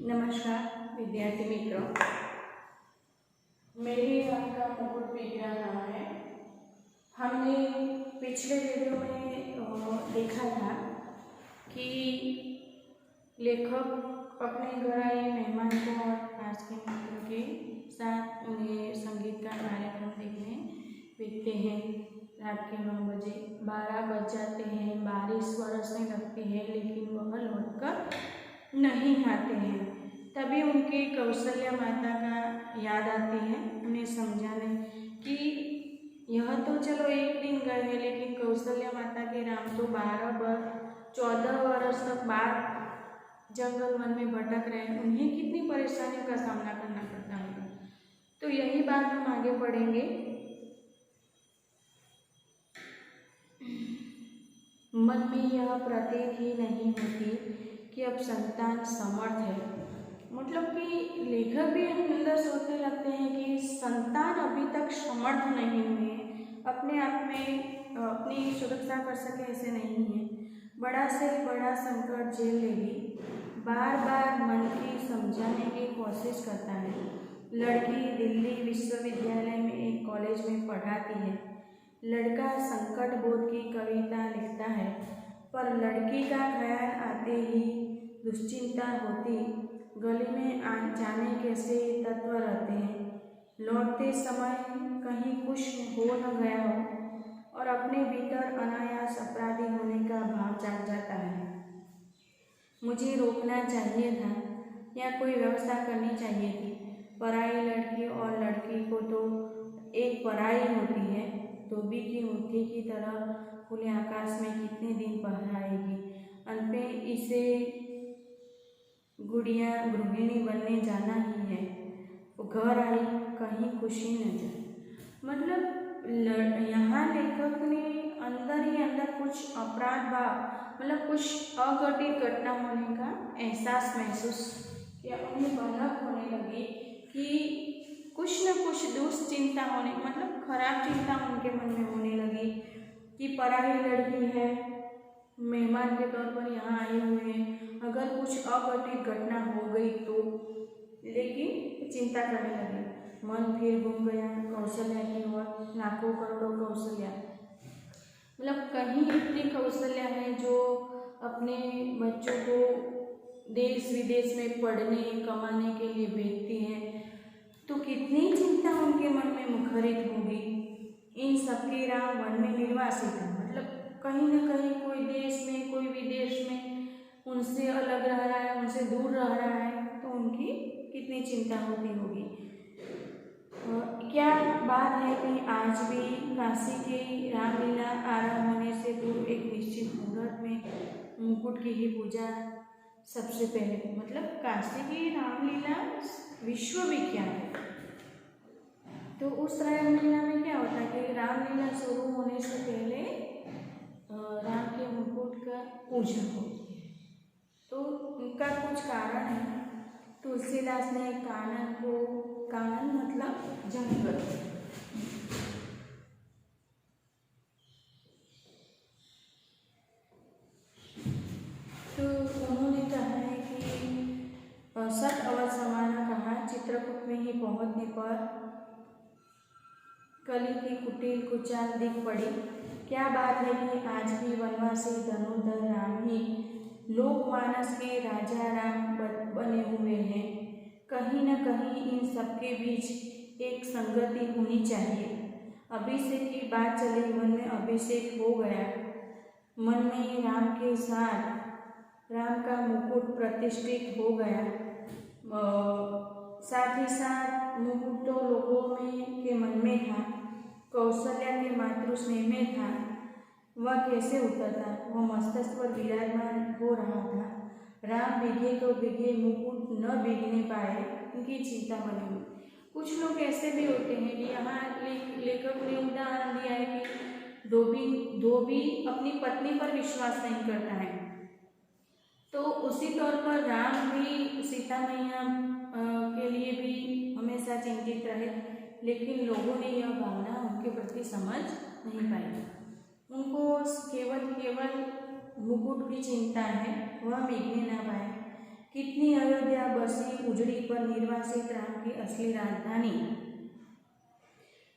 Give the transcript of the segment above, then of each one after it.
नमस्कार विद्यार्थी मित्रों, मेरी आपका मुकुट विज्ञान नाम है। हमने पिछले वीडियो में देखा था कि लेखक अपने घर आए मेहमान को और पास के मित्रों के साथ उन्हें संगीत का कार्यक्रम देखने भेजते हैं। रात के 9 बजे 12 बज जाते हैं, बारिश बरसने लगती है, लेकिन वह लौटकर नहीं आते हैं। तभी उनकी कौशल्या माता का याद आती है, उन्हें समझाने कि यह तो चलो एक दिन गए हैं, लेकिन कौशल्या माता के राम तो 14 वर्ष तक बाद जंगल वन में भटक रहे हैं, उन्हें कितनी परेशानियों का सामना करना पड़ता होगा। तो यही बात हम आगे पढ़ेंगे। मन में यह प्रतीत ही नहीं होती कि अब संतान समर्थ है। मतलब कि लेखक भी अंदर सोचने लगते हैं कि संतान अभी तक समर्थ नहीं हुए, अपने आप में अपनी सुरक्षा कर सके ऐसे नहीं है। बड़ा से बड़ा संकट झेल लेगी, बार बार मन की समझाने की कोशिश करता है। लड़की दिल्ली विश्वविद्यालय में एक कॉलेज में पढ़ाती है, लड़का संकट बोध की कविता लिखता है, पर लड़की का ख्याल आते ही दुश्चिंता होती। गली में जाने कैसे तत्व रहते हैं, लौटते समय कहीं कुछ हो न गया हो और अपने भीतर अनायास अपराधी होने का भाव जाग जाता है। मुझे रोकना चाहिए था या कोई व्यवस्था करनी चाहिए थी। पराई लड़की और लड़की को तो एक पराई होती है, धोबी की मुट्ठी की तरह खुले आकाश में कितने दिन पहराएगी। अंत में इसे गुड़िया गृहिणी बनने जाना ही है। घर आई कहीं खुशी न जाए। मतलब यहाँ लेखक ने अंदर ही अंदर कुछ अपराध भाव, मतलब कुछ अघटित घटना होने का एहसास महसूस किया। उन्हें भनक होने लगी कि कुछ न कुछ दुश्चिंता होने, मतलब खराब चिंता उनके मन में होने लगी कि पराई लड़की है, मेहमान के तौर पर यहाँ आए हुए हैं, अगर कुछ अघटित घटना हो गई तो। लेकिन चिंता करने लगे, मन फिर घूम गया कौशल्या की ओर। लाखों करोड़ों कौशल्या, मतलब कहीं इतनी कौशल्या है जो अपने बच्चों को देश विदेश में पढ़ने कमाने के लिए भेजती हैं, तो कितनी चिंता उनके मन में मुखरित होगी। इन सबके राम वन में निर्वासित है, मतलब कहीं न कहीं कोई देश में कोई विदेश में उनसे अलग रह रहा है, उनसे दूर रह रहा है, तो उनकी कितनी चिंता होती होगी। क्या बात है कि आज भी काशी की रामलीला आरंभ होने से पूर्व एक निश्चित मुहूर्त में मुकुट की ही पूजा सबसे पहले, मतलब काशी की रामलीला विश्वविख्यात है। तो उस रामलीला में क्या होता है कि रामलीला शुरू होने से पहले राम के मुकुट का पूजा होती है। तो उनका कुछ कारण है। तुलसीदास ने कानन को, कानन मतलब जंगल, तो उन्होंने कहा है कि सत अवध समाना कहा, चित्रकूट में ही पहुंचने पर कली की कुटिल कुचाल दिख पड़ी। क्या बात है कि आज भी वनवासी धनुर्धर राम ही लोकमानस के राजा राम बने हुए हैं। कहीं न कहीं इन सबके बीच एक संगति होनी चाहिए। अभिषेक की बात चली, मन में अभिषेक हो गया, मन में राम के साथ राम का मुकुट प्रतिष्ठित हो गया। साथ ही साथ मुकुट तो लोगों में के मन में था, कौशल्या के मातृ स्नेह में था। वह कैसे उतरता, वह मस्तक पर विराजमान हो रहा था। राम भीगे तो भीगे, मुकुट न भीगने पाए, उनकी चिंता बनी हुई। कुछ लोग ऐसे भी होते हैं कि यहाँ लेखक ने उदाहरण दिया है कि धोबी अपनी पत्नी पर विश्वास नहीं करता है, तो उसी तौर पर राम भी सीता मैया के लिए भी हमेशा चिंतित रहे, लेकिन लोगों ने यह भावना उनके प्रति समझ नहीं पाई। उनको केवल मुकुट की चिंता है, वह भीगने ना पाए। कितनी अयोध्या बसी उजड़ी पर निर्वासित राम की असली राजधानी।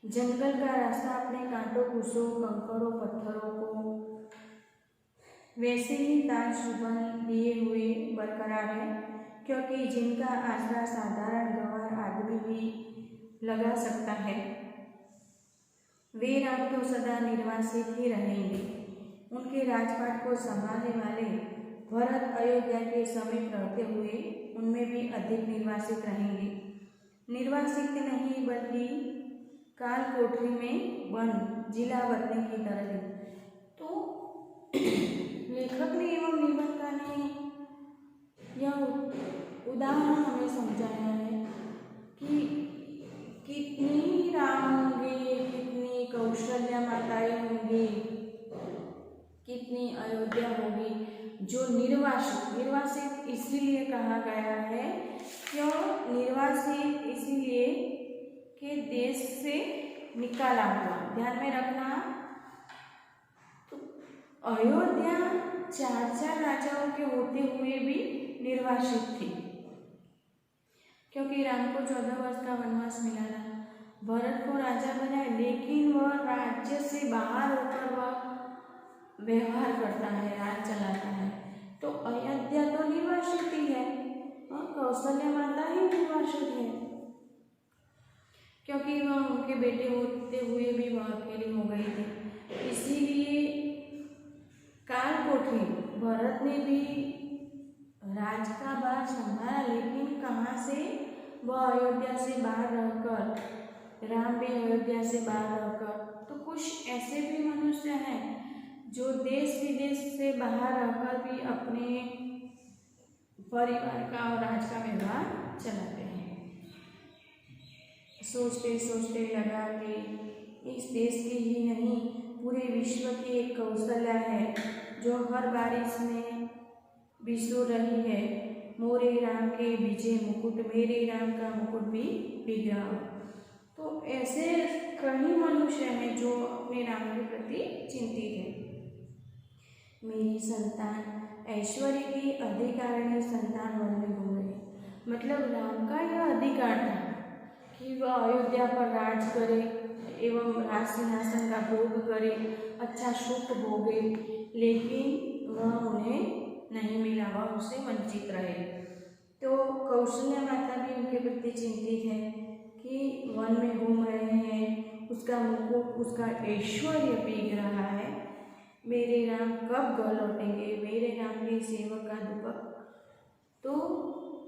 जंगल का रास्ता अपने कांटों कुशों कंकड़ों पत्थरों को वैसे ही ताज सुबह लिए हुए बरकरार है, क्योंकि जिनका आसरा साधारण गंवार आदमी भी लगा सकता है, वे राम तो सदा निर्वासित ही रहेंगे। उनके राजपाट को संभालने वाले भरत अयोध्या के समीप रहते हुए उनमें भी अधिक निर्वासित रहेंगे। निर्वासित नहीं बल्कि काल कोठरी में बंद जिला बदने की तरह। तो लेखक ने एवं निबंधकार ने यह उदाहरण हमें समझाया है कि कितनी राम होंगे, कितनी कौशल्या माताएं होंगी, कितनी अयोध्या होगी जो निर्वासित इसीलिए कहा गया है, क्यों निर्वासित इसीलिए कि देश से निकाला हुआ। ध्यान में रखना, तो अयोध्या 4 राजाओं के होते हुए भी निर्वासित थी, क्योंकि राम को 14 वर्ष का वनवास मिला था। भरत को राजा बनाए, लेकिन वह राज्य से बाहर होकर वह व्यवहार करता है, राज चलाता है। तो अयोध्या तो निर्वासित ही है और कौशल्या माता ही निर्वासित है, क्योंकि वह उनके बेटे होते हुए भी वह अकेली हो गई थी। इसीलिए काल कोठरी भरत ने भी राज का भार संभाला, लेकिन कहाँ से? वह अयोध्या से बाहर रहकर, राम भी अयोध्या से बाहर रहकर। तो कुछ ऐसे भी मनुष्य हैं जो देश विदेश से बाहर रहकर भी अपने परिवार का और राज का व्यवहार चलाते हैं। सोचते सोचते लगा कि इस देश की ही नहीं पूरे विश्व की एक कौशल्या है जो हर बारिश में बिसुर रही है। मोरे राम के विजय मुकुट, मेरे राम का मुकुट भी बिगड़ा। तो ऐसे कई मनुष्य हैं जो अपने राम के प्रति चिंतित है। मेरी संतान ऐश्वर्य की अधिकारिणी संतान वन में घूम रही। मतलब राम का यह अधिकार था कि वह अयोध्या पर राज करे एवं राज सिंहासन का भोग करे, अच्छा सुख भोगे, लेकिन वह उन्हें नहीं मिला, वह उससे वंचित रहे। तो कौशल्या माता भी उनके प्रति चिंतित है कि वन में घूम रहे हैं, उसका मुकुट, उसका ऐश्वर्य भीग रहा है, मेरे राम कब घर लौटेंगे, मेरे राम के सेवक का दुख तो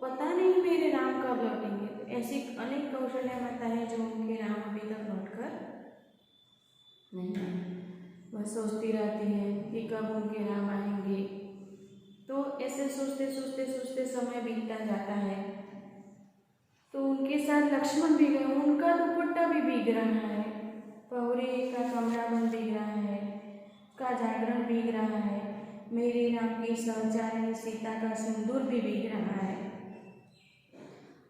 पता नहीं मेरे राम कब लौटेंगे। तो ऐसी अनेक कौशल्या माता है जो उनके राम अभी तक लौट कर नहीं आए, वह सोचती रहती है कि कब उनके राम आएंगे। तो ऐसे सोचते सोचते सोचते समय बीतता जाता है। तो उनके साथ लक्ष्मण भी गए, उनका दुपट्टा भी भीग रहा है, पौरे का कमरा बंद भीग रहा है, का जागरण भीग रहा है, मेरे राम की सहचारिणी सीता का सिंदूर भी भीग रहा है।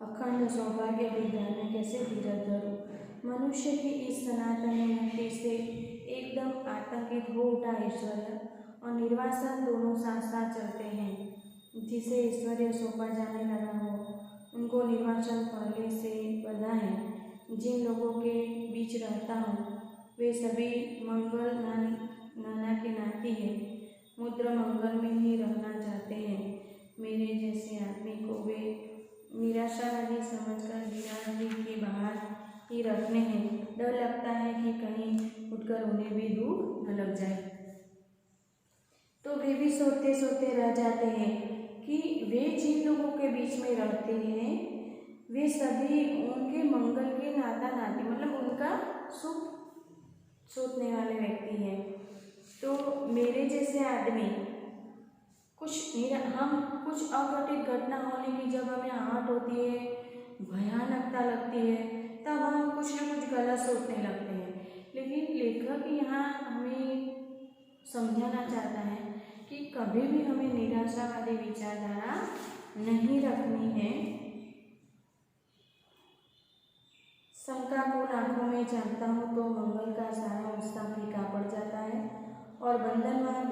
अखंड सौभाग्य विज्ञान में कैसे धीरज धरूं? मनुष्य की इस सनातनी मुक्ति से एकदम आतंकित हो उठा ऐश्वर्य और निर्वासन दोनों साथ साथ चलते हैं। जिसे ऐश्वर्य सौंपा जाने लगा हो उनको निर्वासन पहले से बंधा है। जिन लोगों के बीच रहता हूँ वे सभी मंगल नाना के नाती है, मुद्रा मंगल में ही रहना चाहते हैं। मेरे जैसे आदमी को वे निराशावादी समझकर गिराजी के बाहर ही रखने हैं। डर लगता है कि कहीं उठकर उन्हें भी दुख न लग जाए। तो वे भी सोते सोते रह जाते हैं कि वे जिन लोगों के बीच में रहते हैं वे सभी उनके मंगल के नाता नाती, मतलब उनका सुख सोचने वाले व्यक्ति हैं। तो मेरे जैसे आदमी हम कुछ अघटित घटना होने की जब हमें आहट होती है, भयानकता लगती है, तब हम कुछ न कुछ गलत सोचने लगते हैं। लेकिन लेखक यहाँ हमें समझाना चाहता है कि कभी भी हमें निराशावादी विचारधारा नहीं रखनी है। शंका को आंखों में झांकता हूँ तो मंगल का सारा उत्साह फीका पड़ जाता है और बंधनवार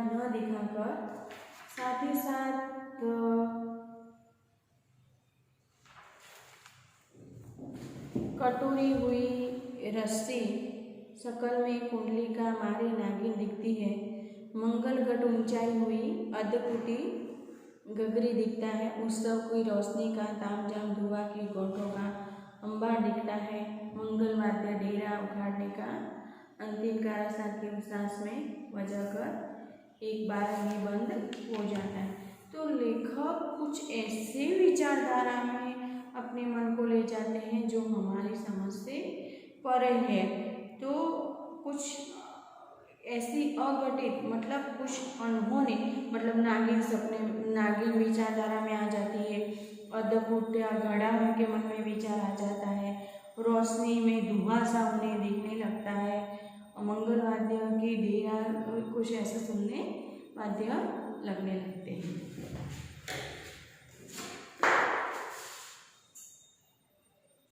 न दिखाकर साथ ही साथ कटोरी हुई रस्सी, शकल में कुंडली का मारी नागिन दिखती है। मंगल घट ऊंचाई हुई अधकुटी गगरी दिखता है। उत्सव की रोशनी का तामझाम धुआं की गोटों का अंबार दिखता है। मंगल वाद्य डेरा उखाड़ने का अंतिम कारासार के सांस में बजाकर एक बार ही बंद हो जाता है। तो लेखक कुछ ऐसे विचारधारा में अपने मन को ले जाते हैं जो हमारी समझ से परे है। तो कुछ ऐसी अघटित मतलब कुछ अनहोनी मतलब नागिन सपने नागिन विचारधारा में आ जाती है। अद्भुत घड़ा उनके मन में विचार आ जाता है। रोशनी में धुआं सा उन्हें दिखने लगता है। मंगल वाद्य की डेरा कुछ ऐसा सुनने वाद्य लगने लगता है।